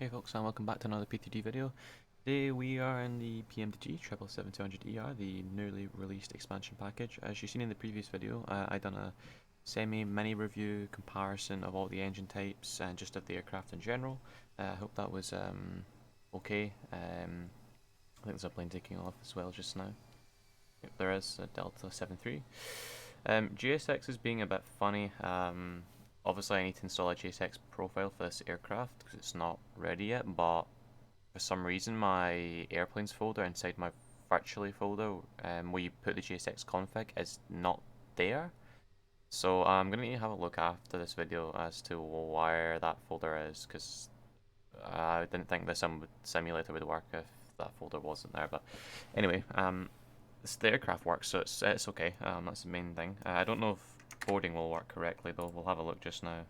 Hey folks, and welcome back to another P3D video. Today we are in the PMDG 777-200ER, the newly released expansion package. As you've seen in the previous video, I done a semi-mini review comparison of all the engine types and just of the aircraft in general. I hope that was okay. I think there's a plane taking off as well just now. Yep, there is a Delta 73. GSX is being a bit funny. Obviously I need to install a GSX profile for this aircraft because it's not ready yet, but for some reason my airplanes folder inside my virtually folder where you put the GSX config is not there. So I'm going to need to have a look after this video as to where that folder is, because I didn't think the simulator would work if that folder wasn't there. But anyway, the aircraft works, so it's okay. That's the main thing. I don't know if boarding will work correctly though. We'll have a look just now.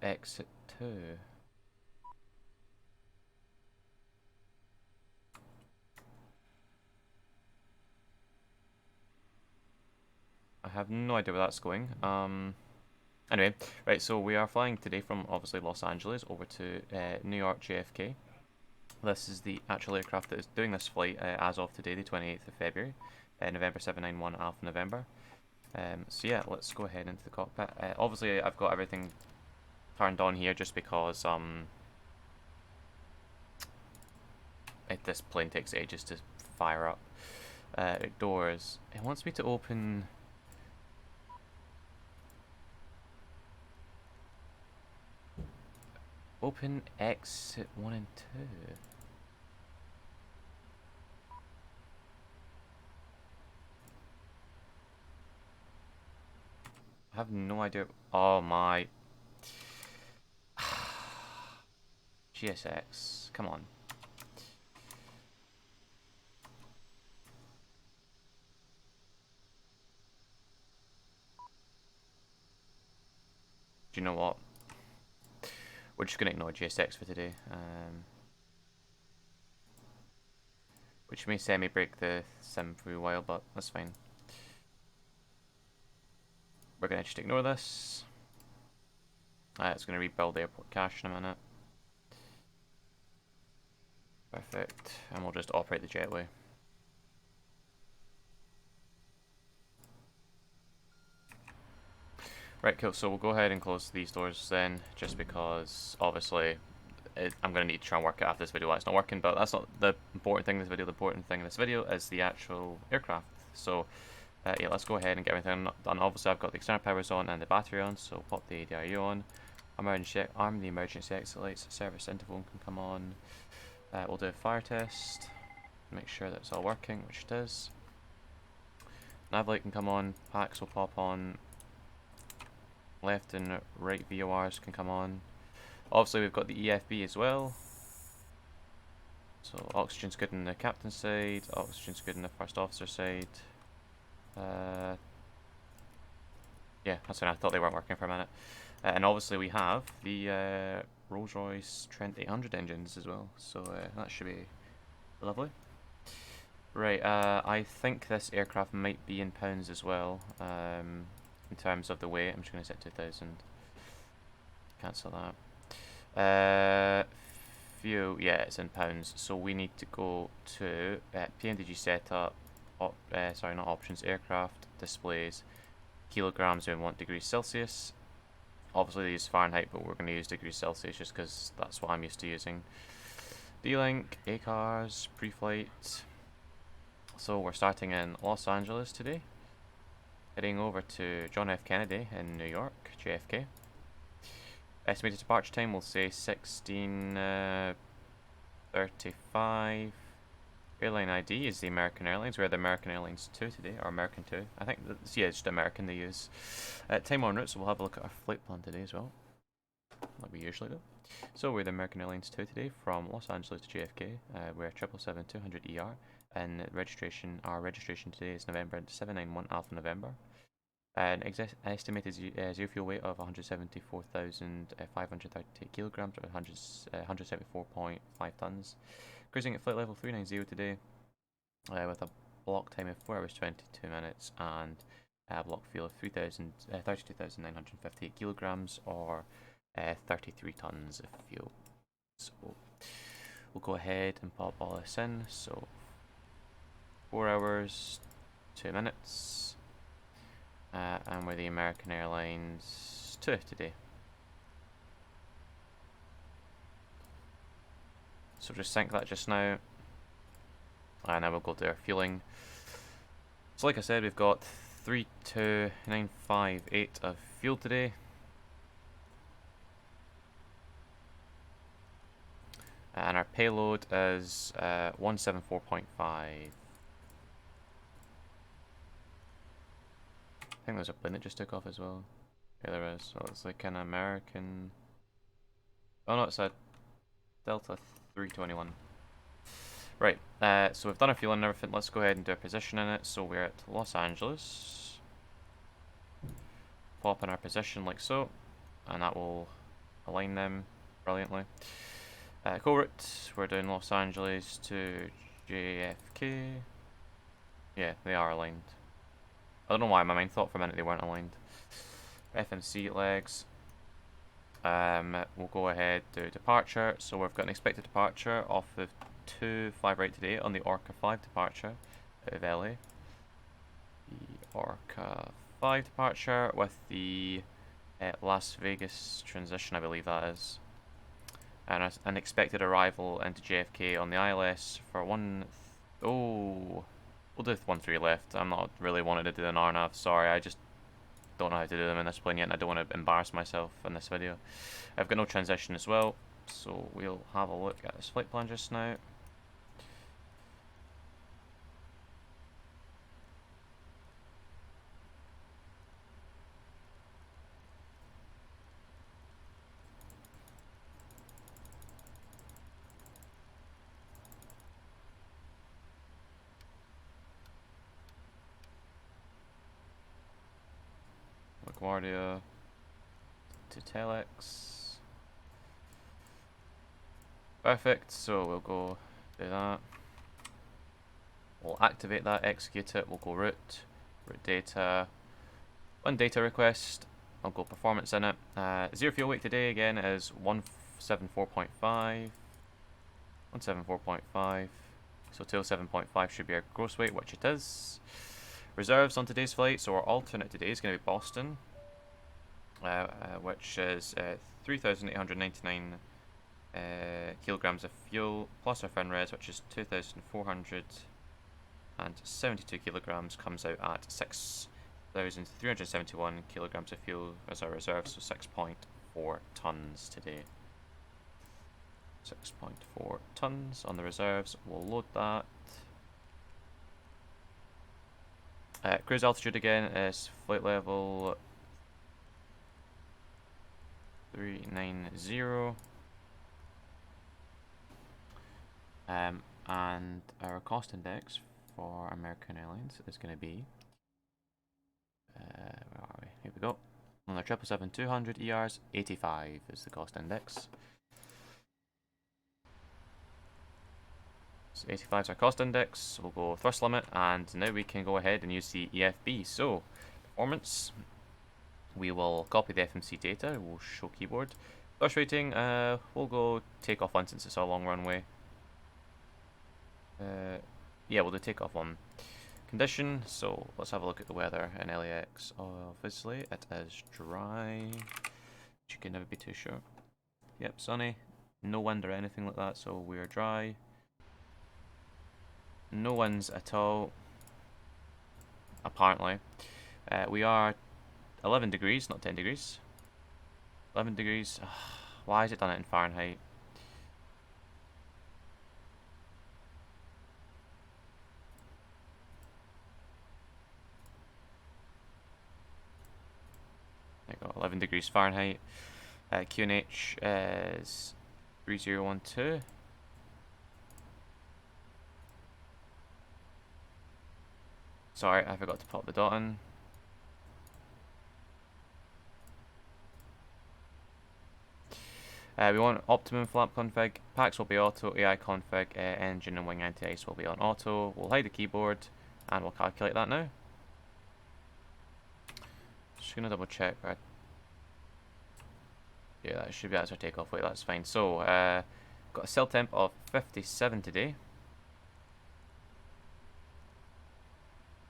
Exit 2. I have no idea where that's going. Anyway, right, so we are flying today from obviously Los Angeles over to New York JFK. This is the actual aircraft that is doing this flight as of today, the 28th of February, November 791 Alpha November. So yeah, let's go ahead into the cockpit. Obviously, I've got everything turned on here just because this plane takes ages to fire up. Doors. It wants me to open. Open exit 1 and 2. I have no idea. Oh my. GSX. Come on. Do you know what? We're just going to ignore GSX for today. Which may semi-break the sim for a while, but that's fine. We're going to just ignore this. It's going to rebuild the airport cache in a minute. Perfect. And we'll just operate the jetway. Right, cool. So we'll go ahead and close these doors then, just because obviously I'm going to need to try and work it after this video why it's not working, but that's not the important thing in this video. The important thing in this video is the actual aircraft. So yeah, let's go ahead and get everything done. Obviously I've got the external powers on and the battery on, so pop the ADRU on. Arm the emergency exit lights, service interval can come on. We'll do a fire test, make sure that it's all working, which it is. Nav light can come on, packs will pop on. Left and right VORs can come on. Obviously we've got the EFB as well. So oxygen's good on the captain's side, oxygen's good on the first officer side. Yeah, that's when I thought they weren't working for a minute. And obviously we have the Rolls Royce Trent 800 engines as well, so that should be lovely. Right, I think this aircraft might be in pounds as well. In terms of the weight, I'm just going to set 2000. Cancel that. Fuel, yeah, it's in pounds. So we need to go to PMDG setup. Sorry, not options. Aircraft displays. Kilograms. We want degrees Celsius. Obviously, they use Fahrenheit, but we're going to use degrees Celsius just because that's what I'm used to using. D-Link, ACARS, pre-flight. So we're starting in Los Angeles today. Heading over to John F. Kennedy in New York, JFK. Estimated departure time, we'll say 16:35. Airline ID is the American Airlines. We're the American Airlines 2 today, or American 2. I think that's, yeah, it's just American they use. Time on route, so we'll have a look at our flight plan today as well, like we usually do. So we're the American Airlines 2 today from Los Angeles to JFK. We're 777-200ER, and our registration today is November 791 Alpha November. An estimated zero fuel weight of 174,538 kilograms, or 174.5 tons. Cruising at flight level 390 today, with a block time of 4 hours 22 minutes, and block fuel of 32,958 kilograms, or 33 tons of fuel. So we'll go ahead and pop all this in. So 4 hours 2 minutes, and we're the American Airlines 2 today. So just sync that just now, and now we'll go to our fueling. So like I said, we've got 32,958 of fuel today. And our payload is 174.5. I think there's a plane that just took off as well. Yeah, there is. So it's like an American... Oh no, it's a Delta 321. Right, so we've done our fueling and everything. Let's go ahead and do a position in it. So we're at Los Angeles. Pop in our position like so, and that will align them brilliantly. Co-route, we're doing Los Angeles to JFK. Yeah, they are aligned. I don't know why, my mind thought for a minute they weren't aligned. FMC legs. We'll go ahead to departure. So we've got an expected departure off of 2-5 right today on the Orca 5 departure out of LA. The Orca 5 departure with the Las Vegas transition, I believe that is. And an expected arrival into JFK on the ILS for we'll do 1-3 left. I'm not really wanting to do an RNAV, sorry, I just don't know how to do them in this plane yet, and I don't want to embarrass myself in this video. I've got no transition as well, so we'll have a look at this flight plan just now. LaGuardia to Telex. Perfect, so we'll go do that. We'll activate that, execute it, we'll go root data, one data request, I'll go performance in it. Zero fuel weight today again is 174.5. 174.5. So 207.5 should be our gross weight, which it is. Reserves on today's flight, so our alternate today is going to be Boston, which is 3,899 kilograms of fuel, plus our FinRes, which is 2,472 kilograms, comes out at 6,371 kilograms of fuel as our reserve, so 6.4 tons today. 6.4 tons on the reserves. We'll load that. Cruise altitude again is flight level 390. And our cost index for American Airlines is going to be, where are we? Here we go. On the 777-200 ERs, 85 is the cost index. So 85 is our cost index. We'll go thrust limit, and now we can go ahead and use the EFB. So, performance, we will copy the FMC data, we'll show keyboard. Thrust rating, we'll go takeoff on since it's a long runway. Yeah, we'll do takeoff on. Condition, so let's have a look at the weather in LAX. Obviously, it is dry, but you can never be too sure. Yep, sunny, no wind or anything like that, so we're dry. No winds at all, apparently. We are 11 degrees, not 10 degrees. 11 degrees. Why is it done it in Fahrenheit? There you go, 11 degrees Fahrenheit. QNH is 3012. Sorry, I forgot to pop the dot in. We want optimum flap config. Packs will be auto, AI config, engine and wing anti-ice will be on auto. We'll hide the keyboard. And we'll calculate that now. Just gonna double check. Yeah, that should be that's our takeoff weight. That's fine. So, got a cell temp of 57 today.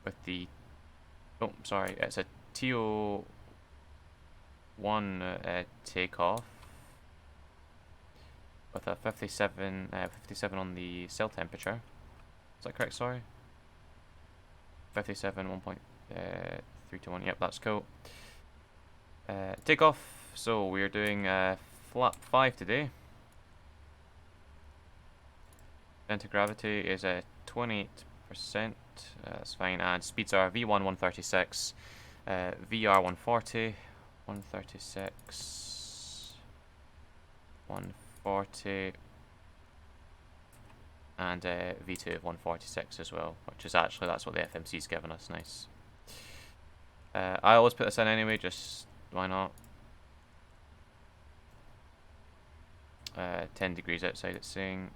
With the, oh, sorry, it's a TO1 takeoff. With a 57 on the cell temperature. Is that correct? Sorry. 57 1.321. Yep, that's cool. Takeoff. So we're doing flap 5 today. Center gravity is at 28%. That's fine. And speeds are V1 136, VR 140, 136, 140, and V2 of 146 as well, which is actually, that's what the FMC's given us. Nice. I always put this in anyway, just why not? 10 degrees outside, it's saying.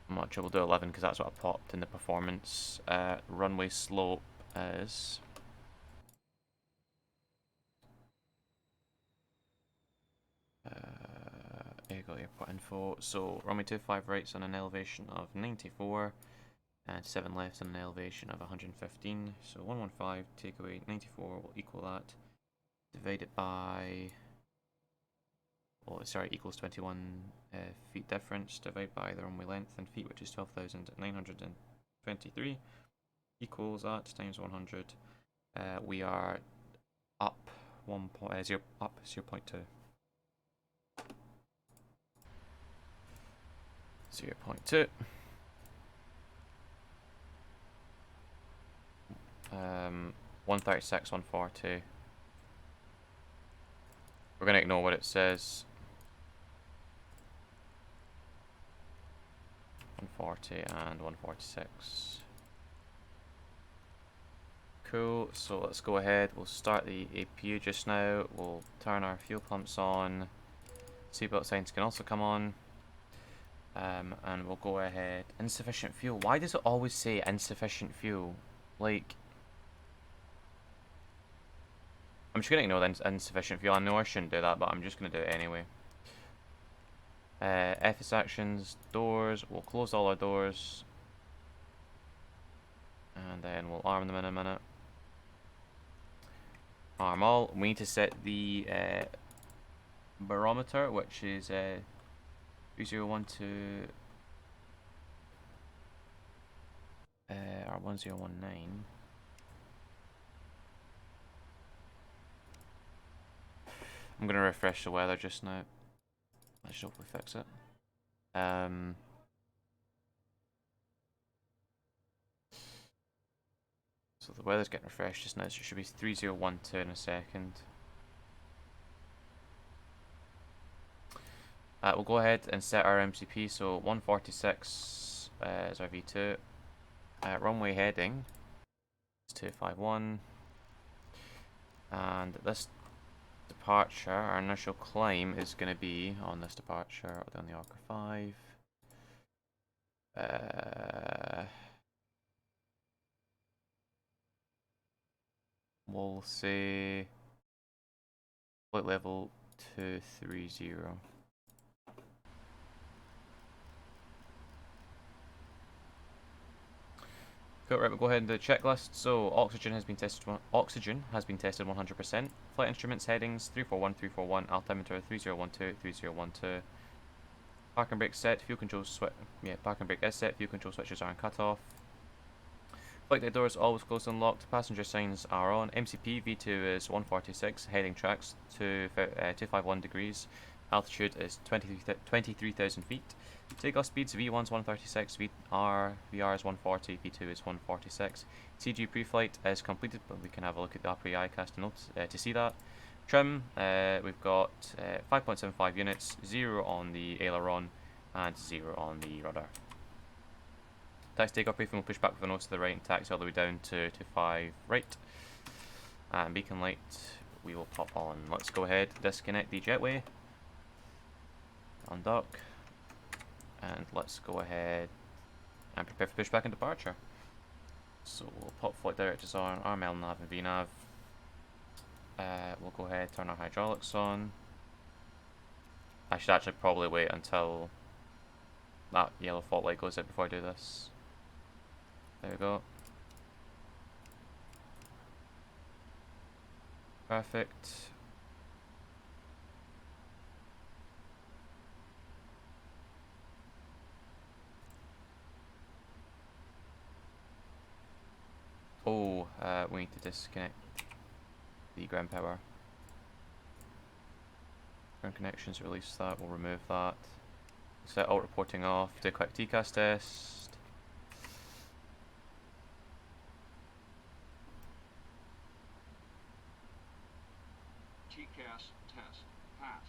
I'm not sure, we'll do 11 because that's what I popped in the performance. Runway slope is here you go, airport info. So runway 25 right's on an elevation of 94 and 7 left's on an elevation of 115. So 115 take away 94 will equal that. Divide it by, oh sorry, equals 21 feet difference. Divide by the runway length in feet, which is 12,923, equals that times 100. We are up 0.2. .2. 136, 140. We're gonna ignore what it says. 140 and 146. Cool, so let's go ahead. We'll start the APU just now. We'll turn our fuel pumps on. Seatbelt signs can also come on. And we'll go ahead. Insufficient fuel. Why does it always say insufficient fuel? Like, I'm just gonna ignore the insufficient fuel. I know I shouldn't do that, but I'm just gonna do it anyway. FS actions, doors. We'll close all our doors. And then we'll arm them in a minute. Arm all. We need to set the barometer, which is 3012 or 1019. I'm gonna refresh the weather just now. Let's hopefully fix it. So the weather's getting refreshed just now, so it should be 3012 in a second. We'll go ahead and set our MCP, so 146 is our V2. Runway heading is 251. And this departure, our initial climb is going to be on this departure, on the Orca 5. We'll say flight level 230. Cool, right, we'll go ahead and do the checklist. So oxygen has been tested 100%. Flight instruments headings 341, 341, altimeter 3012, 3012. Park and brake set, fuel control switch. Yeah, park and brake is set, fuel control switches are on cut off. Flight deck doors always closed and locked. Passenger signs are on. MCP V2 is 146. Heading tracks to 251 degrees. Altitude is 23,000 feet. Takeoff speeds V1's 136. VR is 140. V2 is 146. CG pre-flight is completed, but we can have a look at the upper ICAST notes to see that. Trim, we've got 5.75 units, 0 on the aileron, and 0 on the rudder. Taxi takeoff briefing will push back with the nose to the right and taxi all the way down to 5 right. And beacon light we will pop on. Let's go ahead, disconnect the jetway. Undock. And let's go ahead and prepare for pushback and departure. So we'll pop flight directors on, our LNAV and VNAV. We'll go ahead, turn our hydraulics on. I should actually probably wait until that yellow fault light goes out before I do this. There we go. Perfect. Oh, we need to disconnect the ground power. Ground connections, release that, we'll remove that. Set alt reporting off, do a quick TCAS test. TCAS test pass.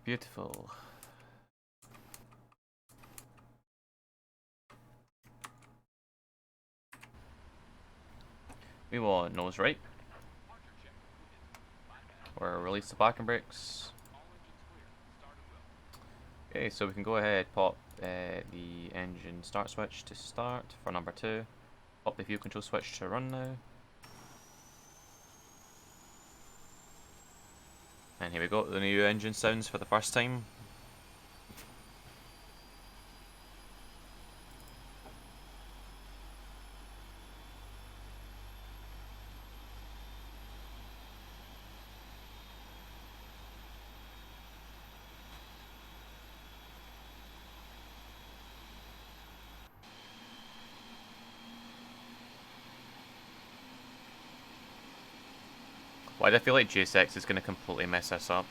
Beautiful. We want nose right. Or release the parking brakes. Okay, so we can go ahead, pop the engine start switch to start for number 2. Pop the fuel control switch to run now. And here we go, the new engine sounds for the first time. Why do I feel like JSX is going to completely mess this up?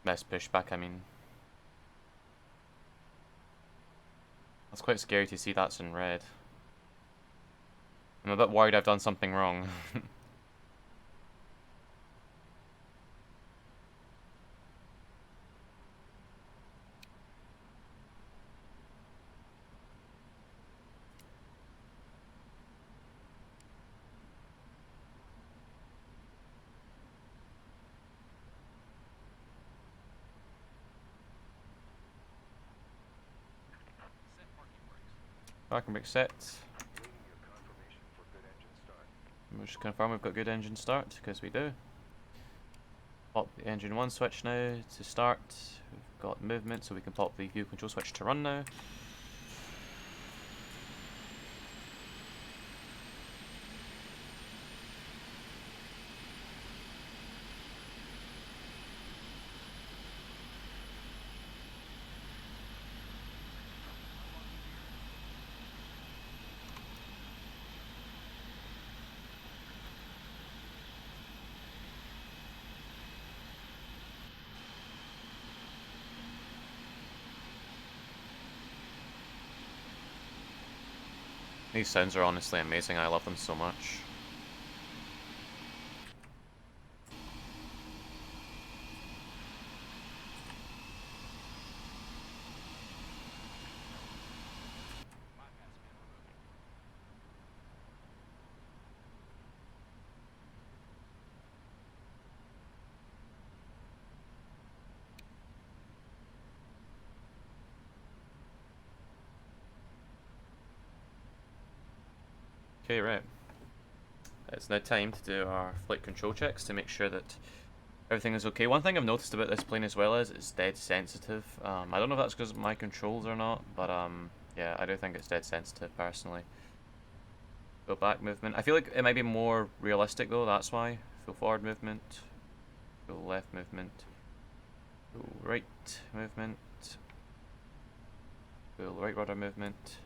This pushback, I mean. That's quite scary to see that's in red. I'm a bit worried I've done something wrong. Parking brake set. We'll just confirm we've got good engine start, because we do. Pop the engine 1 switch now to start. We've got movement, so we can pop the fuel control switch to run now. These sounds are honestly amazing, I love them so much. Okay, right. It's now time to do our flight control checks to make sure that everything is okay. One thing I've noticed about this plane as well is it's dead sensitive. I don't know if that's because of my controls or not, but yeah, I do think it's dead sensitive personally. Go back movement. I feel like it might be more realistic though, that's why. Full forward movement. Full left movement. Full right movement. Full right rudder movement.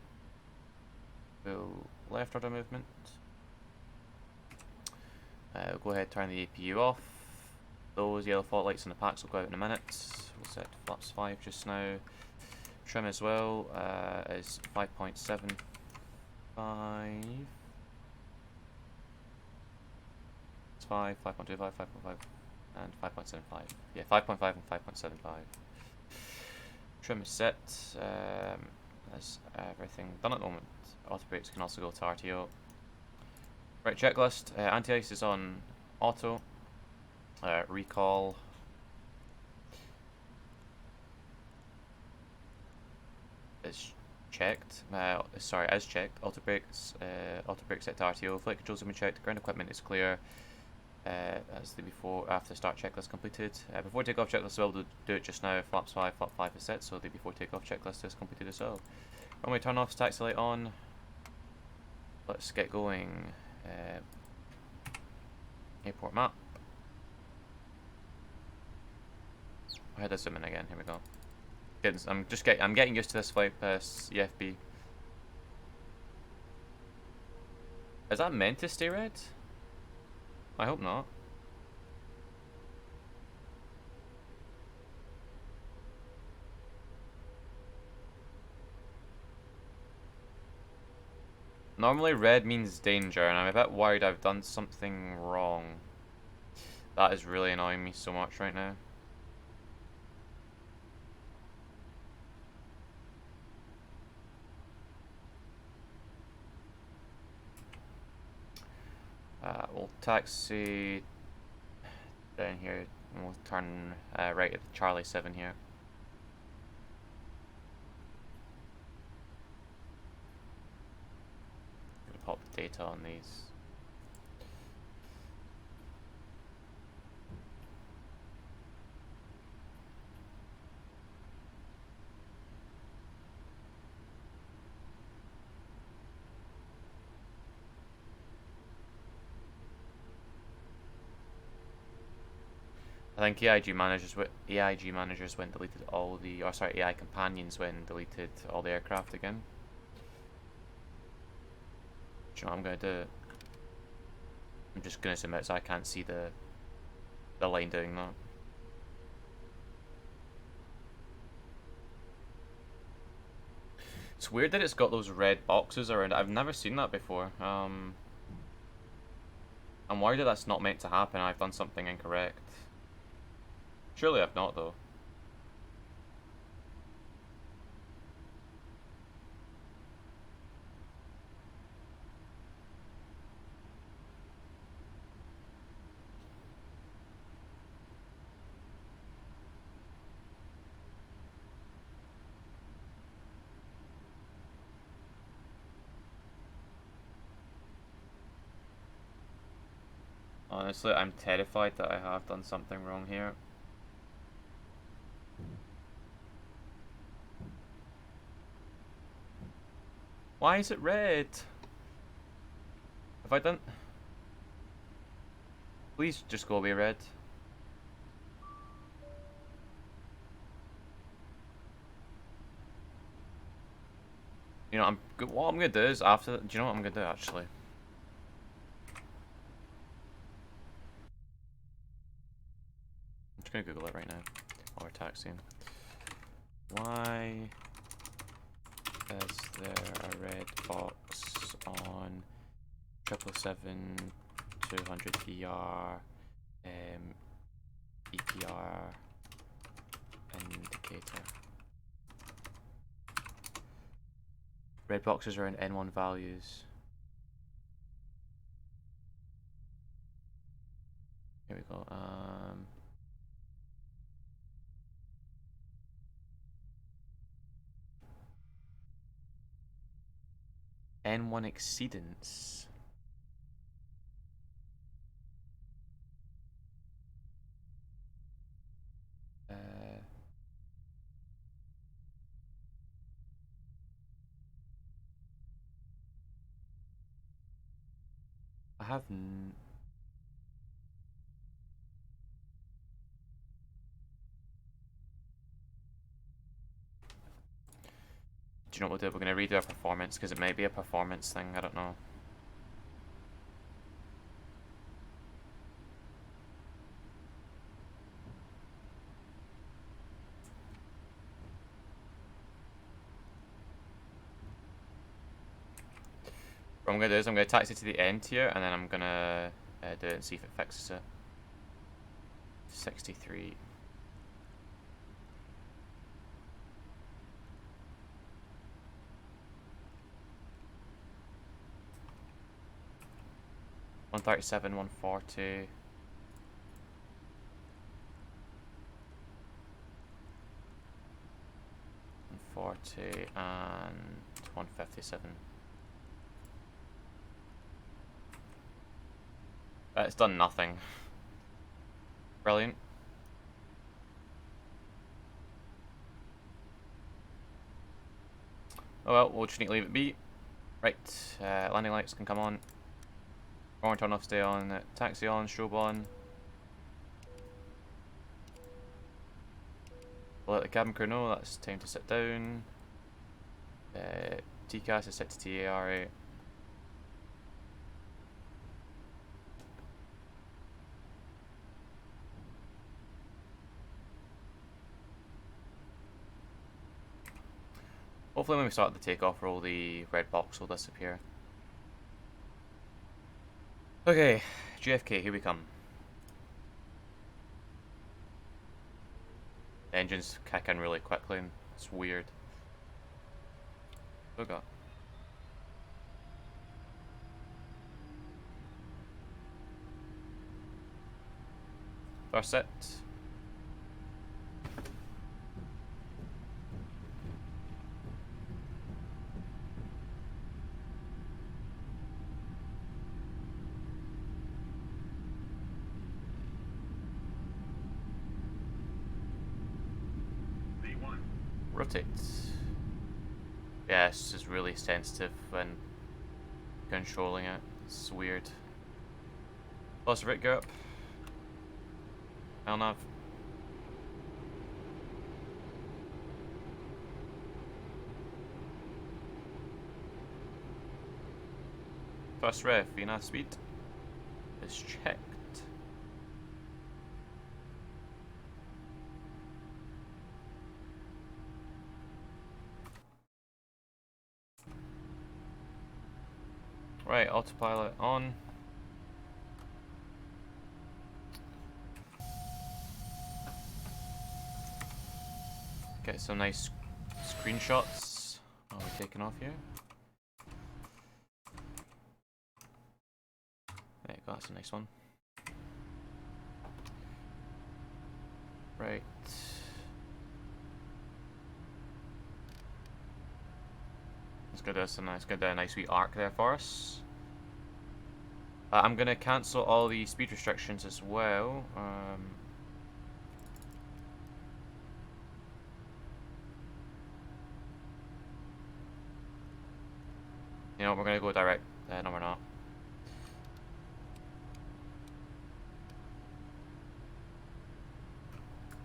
Full left rudder movement. We'll go ahead and turn the APU off. Those yellow fault lights in the packs will go out in a minute. We'll set flaps 5 just now. Trim as well is 5.75. 5.25, 5.5. and 5.75. Yeah, 5.5 and 5.75. Trim is set. That's everything done at the moment. Auto brakes can also go to RTO. Right, checklist. Anti-ice is on auto. Recall. Is checked. Sorry, as checked. Auto brakes set to RTO. Flight controls have been checked. Ground equipment is clear. As the after start checklist completed. Before takeoff checklist, we'll do it just now. Flap 5 is set, so the before takeoff checklist is completed as well. Runway turn off, taxi light on. Let's get going. Airport map. I had to zoom in again. Here we go. I'm getting used to this flight pass EFB. Is that meant to stay red? I hope not. Normally red means danger, and I'm a bit worried I've done something wrong. That is really annoying me so much right now. We'll taxi down here, and we'll turn right at Charlie 7 here. I'm gonna pop the data on these. I think AIG managers went deleted all the, or sorry, AI companions went and deleted all the aircraft again. Do you know what I'm gonna do? I'm just gonna zoom out so I can't see the line doing that. It's weird that it's got those red boxes around it. I've never seen that before. I'm worried that that's not meant to happen. I've done something incorrect. Surely I've not, though. Honestly, I'm terrified that I have done something wrong here. Why is it red? Have I done... Please just go away, red. You know, what I'm gonna do is after... Do you know what I'm gonna do, actually? I'm just gonna Google it right now while we're taxiing. Why is there a red box on 777-200ER EPR indicator? Red boxes are in N1 values. Here we go. N1 exceedance. I have Do you know what we'll do? We're going to redo our performance because it may be a performance thing. I don't know. What I'm going to do is I'm going to taxi to the end here and then I'm going to do it and see if it fixes it. 63. $137, 140. 140 and 157. It's done nothing. Brilliant. Oh well, we'll just need to leave it be. Right, landing lights can come on. Horn turn off, stay on. Taxi on, strobe on. We'll let the cabin crew know that's time to sit down. TCAS is set to TAR8. Hopefully when we start the takeoff roll, the red box will disappear. Okay, JFK, here we come. The engines kick in really quickly and it's weird. Oh god. First set. Rotate. Yeah, this is really sensitive when controlling it. It's weird. Plus, Rick, go up. I'll nav. First ref, VNAV speed is checked. Right, autopilot on. Get some nice screenshots. Are we taking off here? There you go, that's a nice one. Right. Let's go do a nice wee arc there for us. I'm gonna cancel all the speed restrictions as well. You know, we're gonna go direct. No, we're not.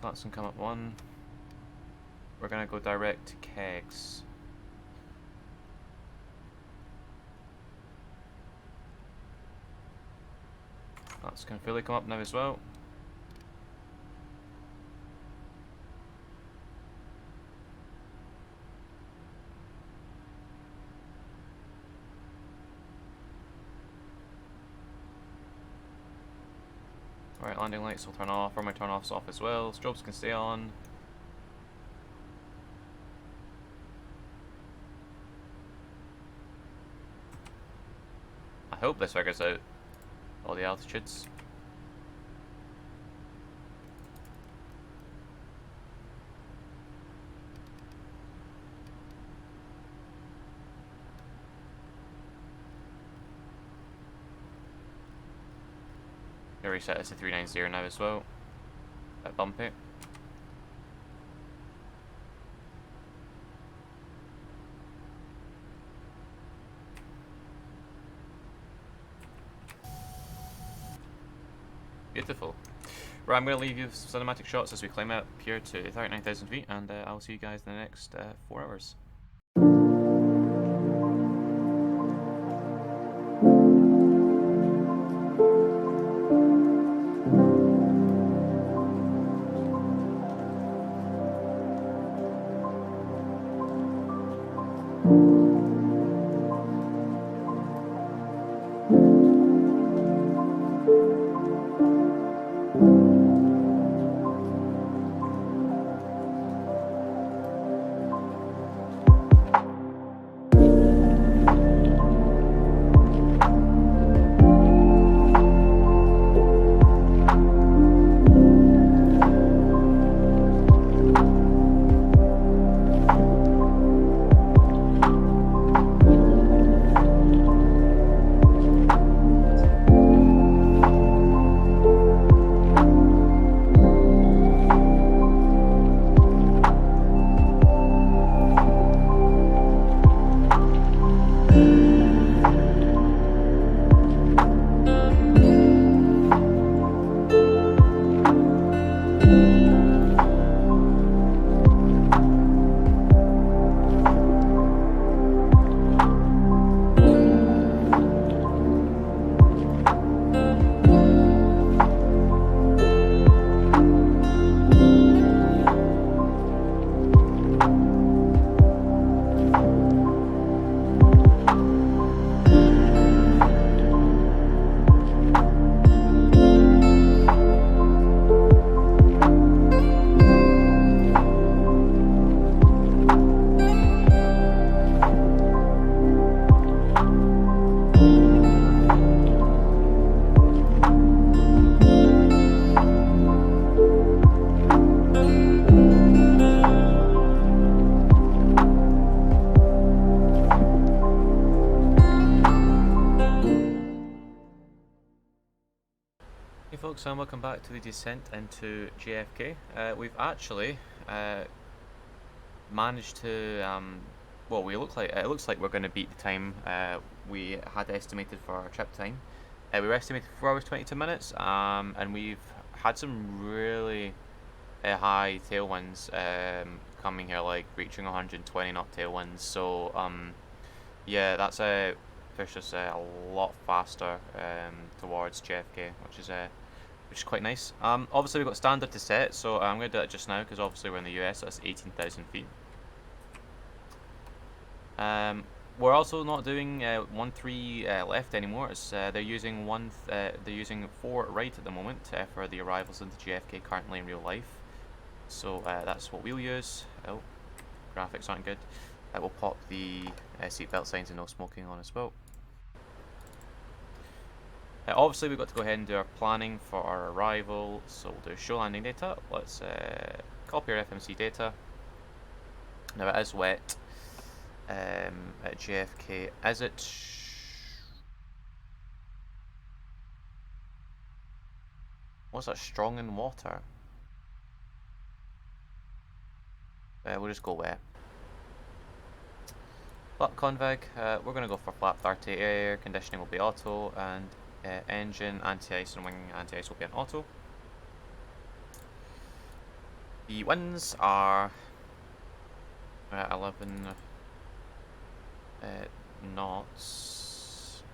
That's gonna come up one. We're gonna go direct to kegs. That's going to fully come up now as well. Alright, landing lights will turn off, or my turn offs off as well. Strobes can stay on. I hope this figures out all the altitudes. Gonna reset this to 390 now as well. Bit bumpy. Beautiful. Right, I'm going to leave you with some cinematic shots as we climb up here to 39,000 feet, and I'll see you guys in the next 4 hours. Hey folks, and welcome back to the descent into JFK. We've actually managed to, well, it looks like we're going to beat the time we had estimated for our trip time. We were estimated 4 hours 22 minutes, and we've had some really high tailwinds coming here, like reaching 120 knot tailwinds. So yeah, that's pushed us a lot faster towards JFK, which is quite nice. Obviously we've got standard to set, so I'm going to do it just now because obviously we're in the US, so that's 18,000 feet. We're also not doing 1-3 left anymore. They're using 4 right at the moment for the arrivals into JFK currently in real life. So that's what we'll use. Oh, graphics aren't good. We'll pop the seatbelt signs and no smoking on as well. Obviously we've got to go ahead and do our planning for our arrival, so we'll do show landing data. Let's copy our FMC data. Now it is wet at JFK. Is it... What's that, strong in water? We'll just go wet. Flap config, we're going to go for flap 30, air conditioning will be auto, and engine, anti-ice and wing anti-ice will be an auto. The winds are 11 knots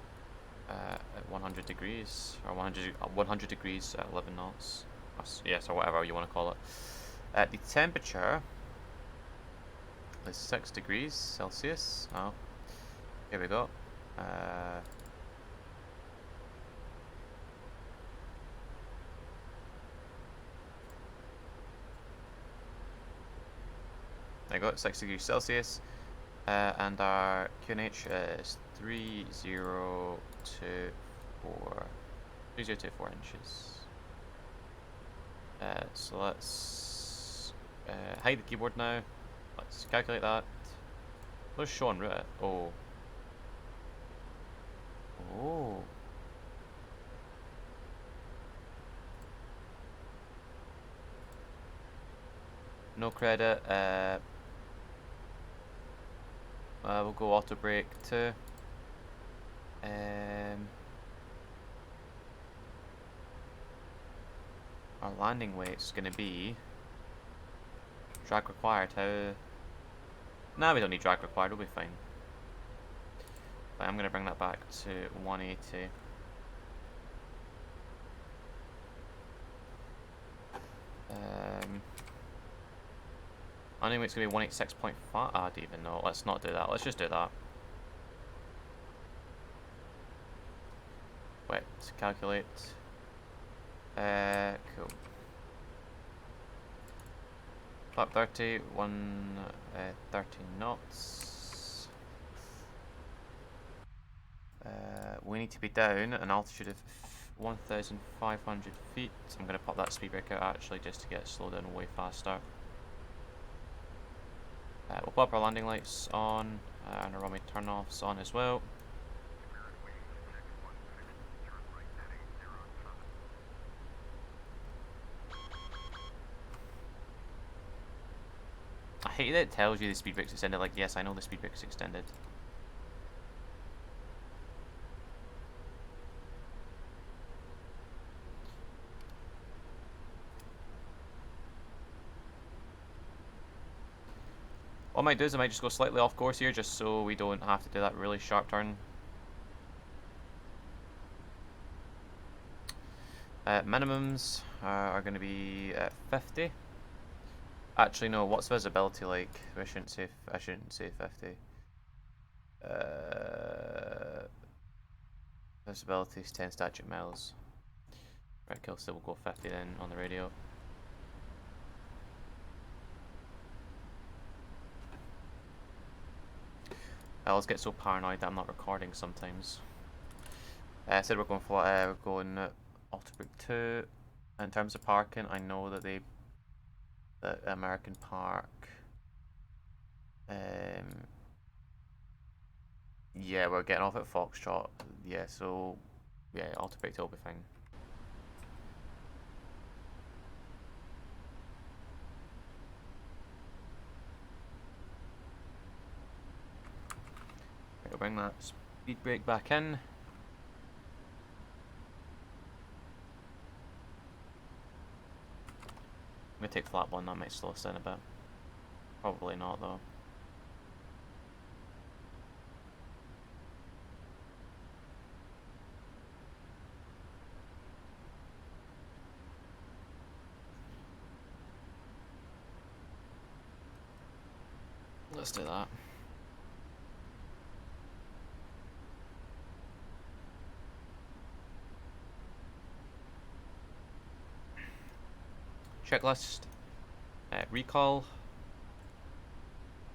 at 100 degrees, or 100 degrees at 11 knots. Yes, or whatever you want to call it. The temperature is 6 degrees Celsius. Oh, here we go. There you go, 6 degrees Celsius. And our QNH is 3024 inches. So let's hide the keyboard now. Let's calculate that. Let's show en route. Oh. Oh. No credit. We'll go auto brake too. Our landing weight's gonna be drag required. Nah, we don't need drag required. We'll be fine. But I'm gonna bring that back to 180. Landing weight's gonna be 186.5. I don't even know. Let's not do that. Let's just do that. Wait, calculate. Cool. Flap 30, 130 knots. We need to be down at an altitude of 1,500 feet. So I'm going to pop that speed breaker actually just to get it slowed down way faster. We'll pop our landing lights on and our runway turn-offs on as well. I hate that it tells you the speed brake's extended. Like, yes, I know the speed brake's extended. What I might do is I might just go slightly off course here just so we don't have to do that really sharp turn. Minimums are going to be 50. Actually, no. What's visibility like? I shouldn't say 50. Visibility is 10 statute miles. Right, kill still will go 50 then on the radio. I always get so paranoid that I'm not recording sometimes. I said we're going auto brake 2. In terms of parking, I know that the American Park. Yeah, we're getting off at Foxtrot. Yeah, so yeah, auto brake 2 will be fine. bring that speed brake back in. I'm gonna take flat one, that might slow us down a bit. Probably not though. Let's do that. Checklist. Recall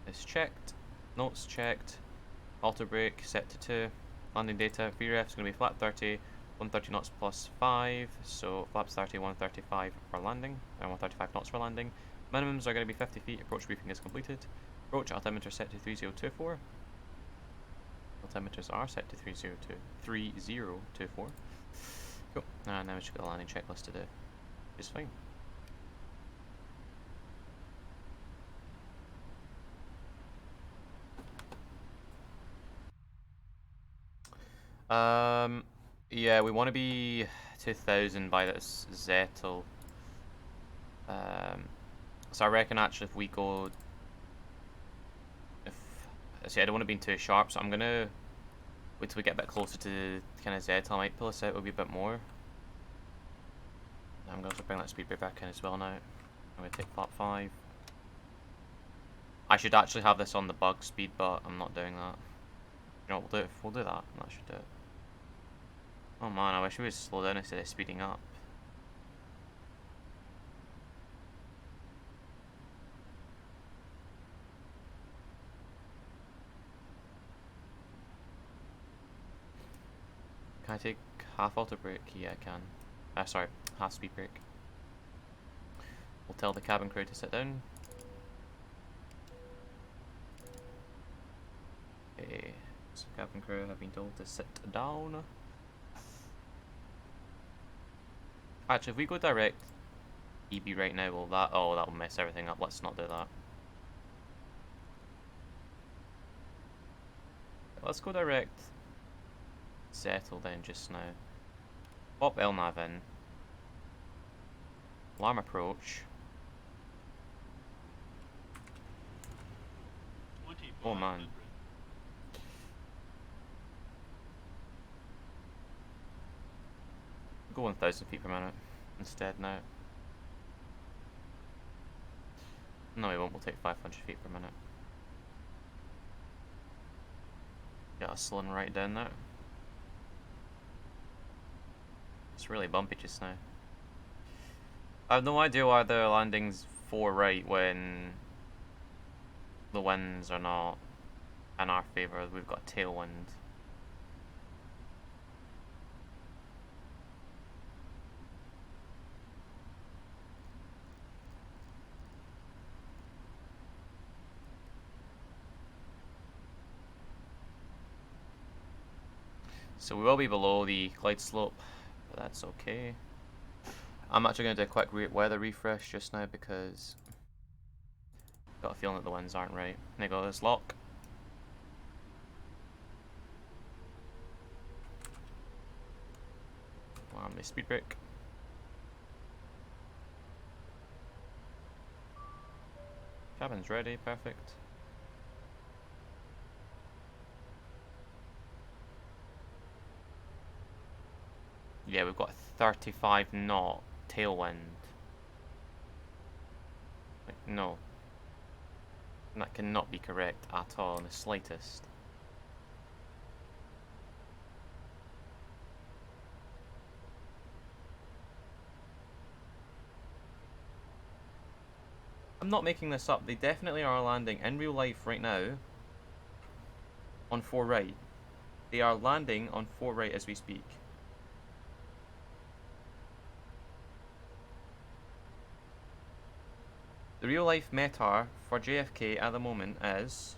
is checked. Notes checked. Auto brake set to 2. Landing data. VREF is going to be flat 30. 130 knots plus 5. So flaps 30, 135 for landing. And 135 knots for landing. Minimums are going to be 50 feet. Approach briefing is completed. Approach altimeter set to 3024. Altimeters are set to 3024. Cool. And now we just got the landing checklist to do. Which is fine. Yeah, we want to be 2000 by this Zettel. So I reckon actually if we go, see, I don't want to be too sharp, so I'm gonna wait till we get a bit closer to kind of Zettel. I might pull us out a wee bit more. I'm going to bring that speed brake back in as well now. I'm going to take flap 5. I should actually have this on the bug speed, but I'm not doing that. You know what, we'll do that. That should do it. Oh man, I wish we would slow down instead of speeding up. Can I take half auto brake? Yeah, I can. Sorry, half speed brake. We'll tell the cabin crew to sit down. Okay, so cabin crew have been told to sit down. Actually, if we go direct EB right now, will that... Oh, that will mess everything up. Let's not do that. Let's go direct Zettel then just now. Pop LNAV in. Alarm approach. Oh man. Go 1000 feet per minute instead now. No, we won't. We'll take 500 feet per minute. Get us slowing right down there. It's really bumpy just now. I have no idea why the landing's 4 right when the winds are not in our favour. We've got tailwind. So we will be below the glide slope, but that's okay. I'm actually going to do a quick weather refresh just now because I've got a feeling that the winds aren't right. There you go, let's lock. Alarm the speed brake. Cabin's ready, perfect. Yeah, we've got 35 knot tailwind. Wait, no. That cannot be correct at all in the slightest. I'm not making this up. They definitely are landing in real life right now on 4 right. They are landing on 4 right as we speak. The real life METAR for JFK at the moment is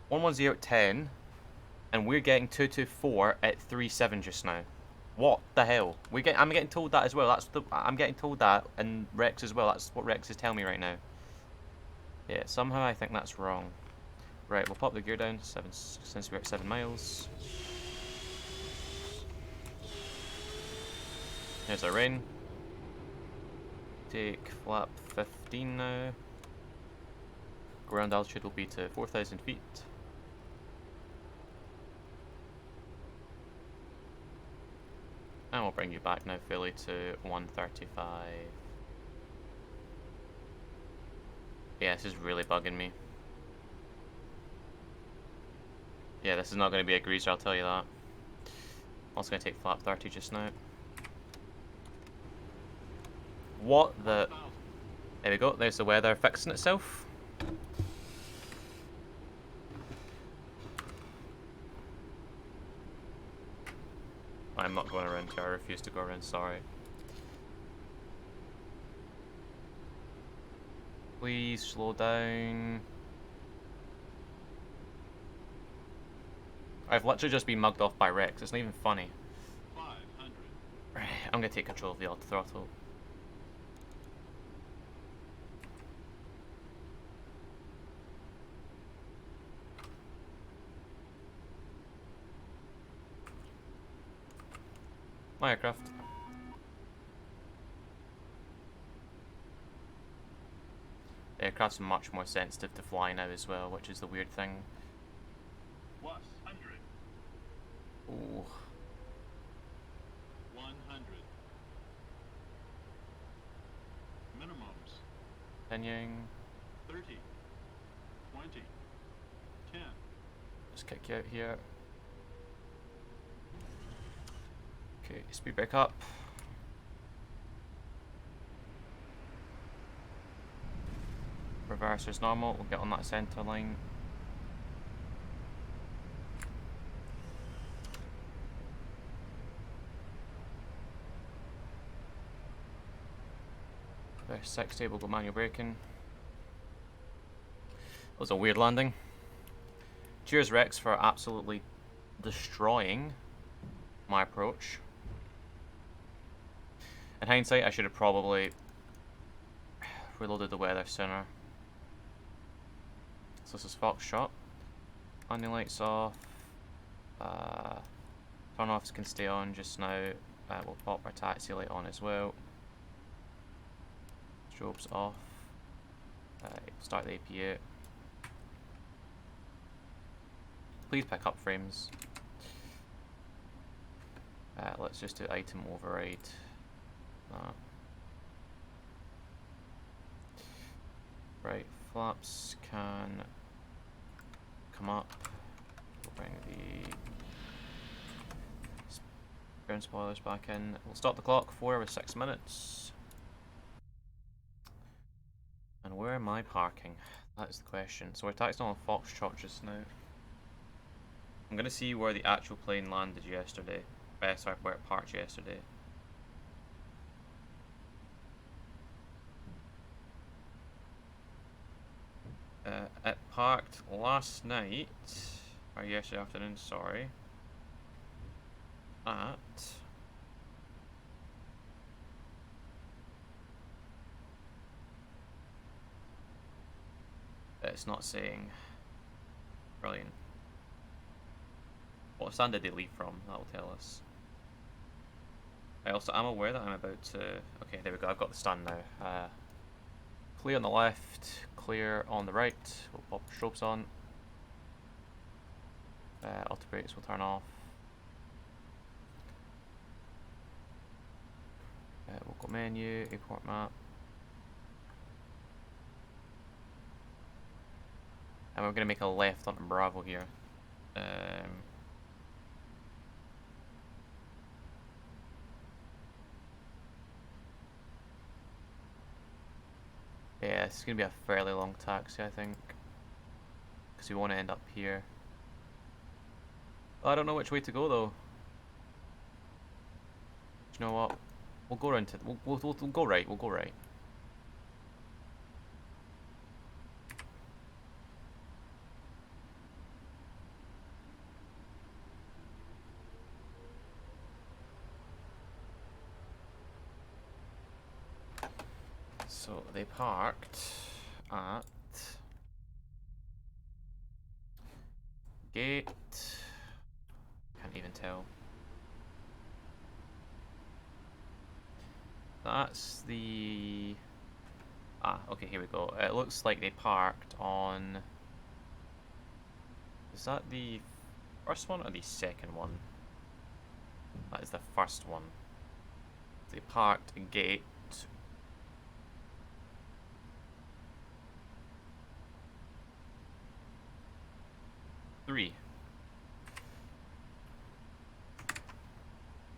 110 at 10, and we're getting 224 at 37 just now. What the hell? I'm getting told that as well. I'm getting told that, and Rex as well. That's what Rex is telling me right now. Yeah, somehow I think that's wrong. Right, we'll pop the gear down since we're at 7 miles. Here's our rain. Take flap 15 now. Ground altitude will be to 4,000 feet. And we'll bring you back now fully to 135. Yeah, this is really bugging me. Yeah, this is not going to be a greaser, I'll tell you that. Also going to take flap 30 just now. What the... There we go, there's the weather fixing itself. I'm not going around here, I refuse to go around, sorry. Please slow down. I've literally just been mugged off by Rex, it's not even funny. 500. Right, I'm going to take control of the auto throttle. My aircraft. The aircraft's much more sensitive to fly now as well, which is the weird thing. Plus 100. Ooh. 100. Minimums. Continuing. 30. 20. 10. Just kick you out here. Okay, speed back up. Reverse as normal, we'll get on that centre line. There's 60, we'll go manual braking. That was a weird landing. Cheers Rex for absolutely destroying my approach. In hindsight, I should have probably reloaded the weather sooner. So this is Foxtrot. Landing lights off. Turn offs can stay on just now. We'll pop our taxi light on as well. Strobes off. Start the APU. Please pick up frames. Let's just do item override. Right, flaps can come up. We'll bring the ground spoilers back in. We'll stop the clock, 4 hours 6 minutes. And where am I parking? That is the question. So we're taxing on Foxtrot just now. I'm going to see where the actual plane landed yesterday. Sorry, where it parked yesterday. It parked last night, or yesterday afternoon, sorry, at it's not saying. Brilliant. What stand did they leave from? That'll tell us. I also am aware that I'm about to... Okay, there we go, I've got the stand now. Clear on the left, clear on the right. We'll pop strobes on. Auto brakes will turn off. We'll go menu, import map. And we're going to make a left onto Bravo here. Yeah, this is going to be a fairly long taxi, I think. Because we want to end up here. Oh, I don't know which way to go, though. Do you know what? We'll go around to... We'll go right, we'll go right. So, they parked at Gate. Can't even tell. That's the... Ah, okay, here we go. It looks like they parked on... Is that the first one or the second one? That is the first one. They parked a gate. Three.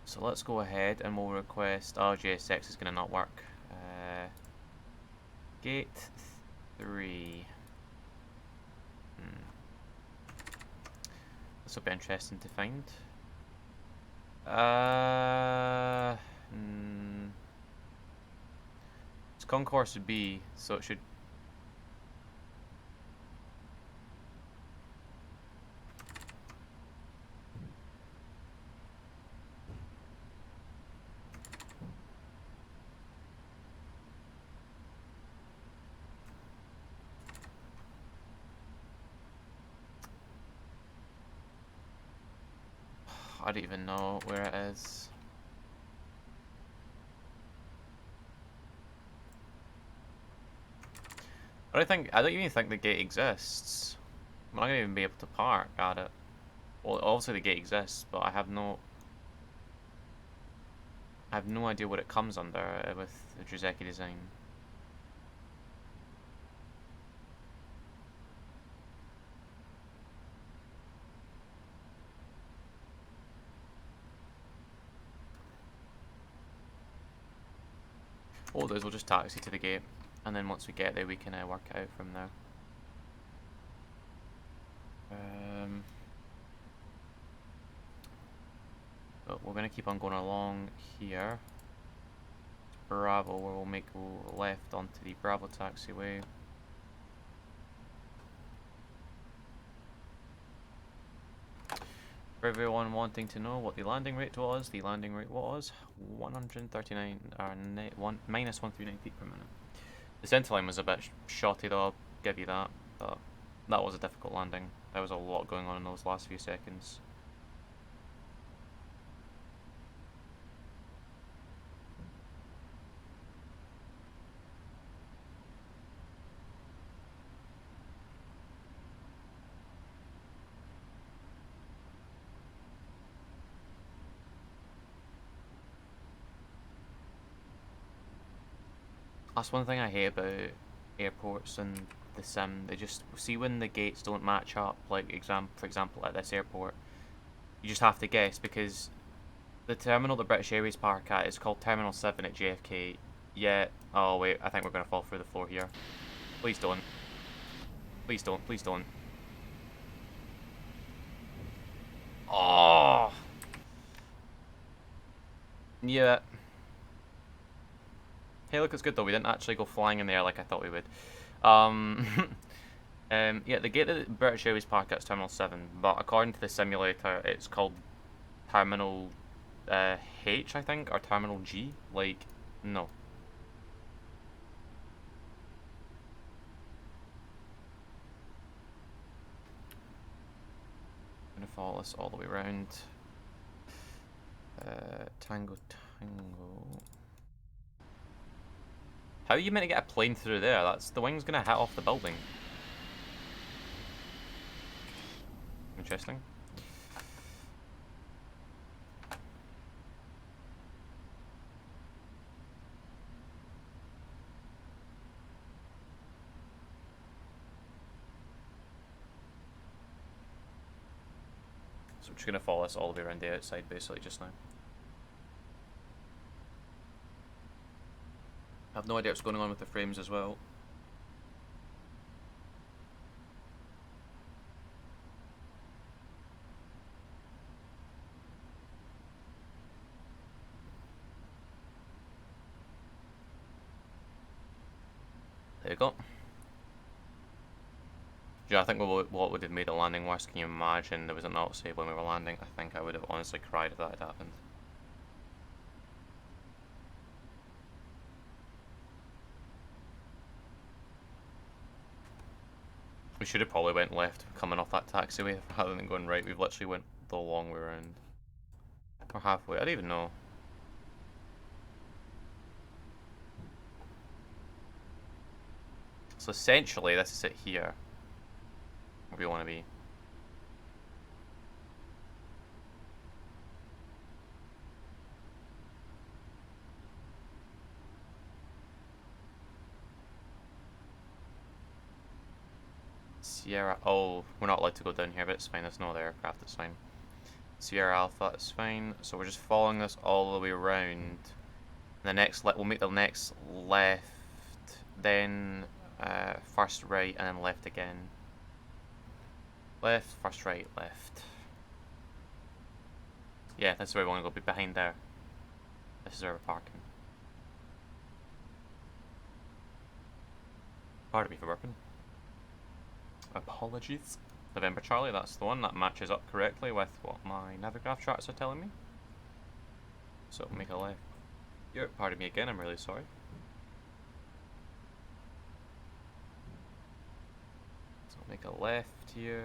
So let's go ahead and we'll request... Oh, JSX is going to not work. Gate 3. This will be interesting to find. It's Concourse B, so it should... I don't even know where it is. I don't even think the gate exists. I'm not gonna even be able to park at it. Well, obviously the gate exists, but I have no idea what it comes under with the trueSKY design. What we'll do is we'll just taxi to the gate, and then once we get there we can work it out from there. But we're going to keep on going along here. Bravo, where we'll make a left onto the Bravo taxiway. For everyone wanting to know what the landing rate was 139 or minus 139 feet per minute. The centerline was a bit shoddy though, I'll give you that, but that was a difficult landing. There was a lot going on in those last few seconds. That's one thing I hate about airports and the sim. They just see when the gates don't match up. Like for example, at this airport, you just have to guess because the terminal the British Airways park at is called Terminal 7 at JFK. Yet, oh wait, I think we're gonna fall through the floor here. Please don't. Please don't. Please don't. Oh. Yeah. Hey, look, it's good though. We didn't actually go flying in there like I thought we would. Yeah, the gate that British Airways park at is Terminal 7, but according to the simulator, it's called Terminal H, I think, or Terminal G. Like, no. I'm gonna follow this all the way around. Tango, Tango. How are you meant to get a plane through there? The wing's gonna hit off the building. Interesting. So we're just gonna follow this all the way around the outside basically just now. I have no idea what's going on with the frames as well. There you go. Yeah, I think what would have made the landing worse, can you imagine there was an autosave when we were landing? I think I would have honestly cried if that had happened. We should have probably went left coming off that taxiway rather than going right. We've literally went the long way around. Or halfway, I don't even know. So essentially this is it here. Where we want to be. Sierra, oh, we're not allowed to go down here, but it's fine, there's no other aircraft, it's fine. Sierra Alpha, it's fine. So we're just following this all the way around. The next, we'll make the next left, then first right, and then left again. Left, first right, left. Yeah, that's where we want to go, be behind there. This is where we're parking. Pardon me for burping. Apologies. November Charlie, that's the one. That matches up correctly with what my Navigraph charts are telling me. So make a left. Here, pardon me again, I'm really sorry. So make a left here.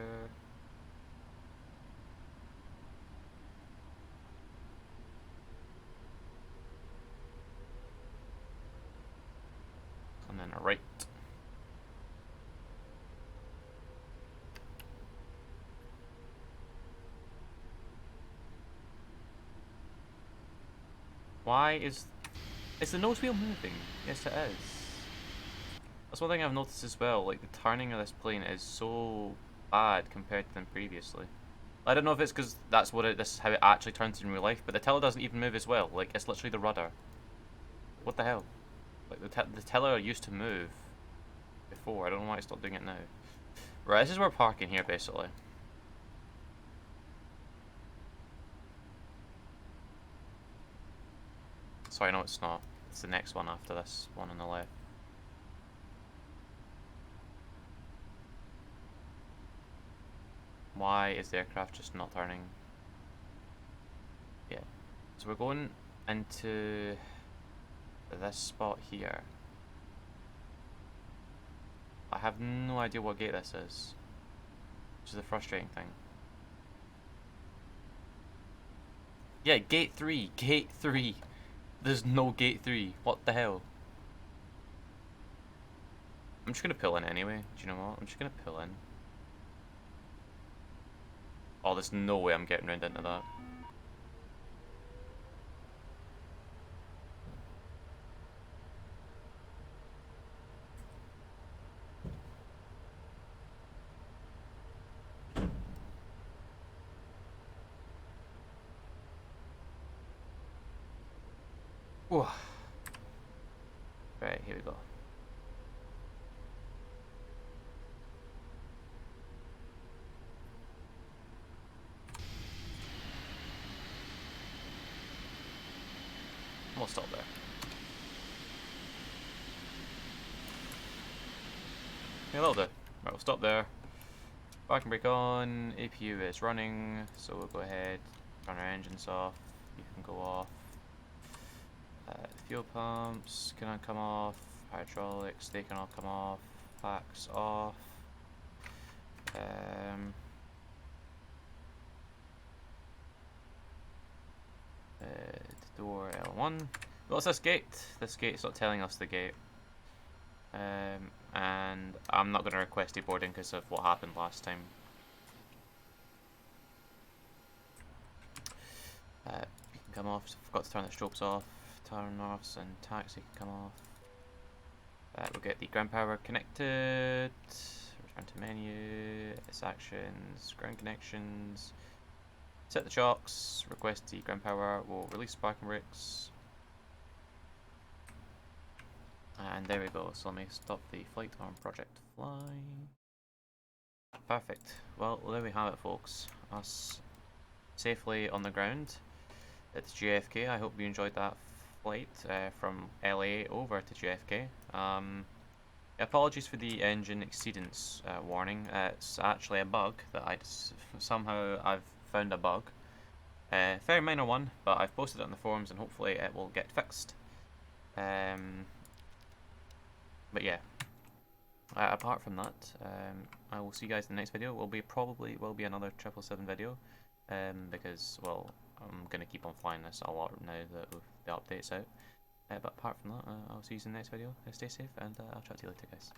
And then a right. Why is the nose wheel moving? Yes, it is. That's one thing I've noticed as well. Like the turning of this plane is so bad compared to them previously. I don't know if it's because that's what this is how it actually turns in real life, but the tiller doesn't even move as well. Like it's literally the rudder. What the hell? Like the tiller used to move before. I don't know why it's not doing it now. Right, this is where we're parking here basically. Sorry, no, it's not. It's the next one after this one on the left. Why is the aircraft just not turning? Yeah. So we're going into this spot here. I have no idea what gate this is, which is the frustrating thing. Yeah, gate 3, gate 3. There's no gate 3. What the hell? I'm just gonna pull in anyway. Do you know what? I'm just gonna pull in. Oh, there's no way I'm getting round into that. Whoa. Right, here we go. We'll stop there. Yeah, that'll do. Right, we'll stop there. Parking brake on. APU is running, so we'll go ahead, turn our engines off. You can go off. Fuel pumps can come off. Hydraulics, they can all come off. Packs off. Door L1. What's this gate? This gate's not telling us the gate. And I'm not going to request deboarding because of what happened last time. You can come off. Forgot to turn the strobes off. Turn offs and taxi can come off. We'll get the ground power connected. Return to menu. Its actions. Ground connections. Set the chocks. Request the ground power. We'll release parking brakes. And there we go. So let me stop the flight on project fly. Perfect. Well, there we have it, folks. Us safely on the ground at JFK. I hope you enjoyed that flight from LA over to JFK. Apologies for the engine exceedance warning. It's actually a bug that somehow I've found a bug. Very minor one, but I've posted it on the forums and hopefully it will get fixed. But yeah, Apart from that, I will see you guys in the next video. Probably will be another 777 video, because well, I'm gonna keep on flying this a lot now that with the updates out. But apart from that, I'll see you in the next video. Stay safe, and I'll chat to you later, guys.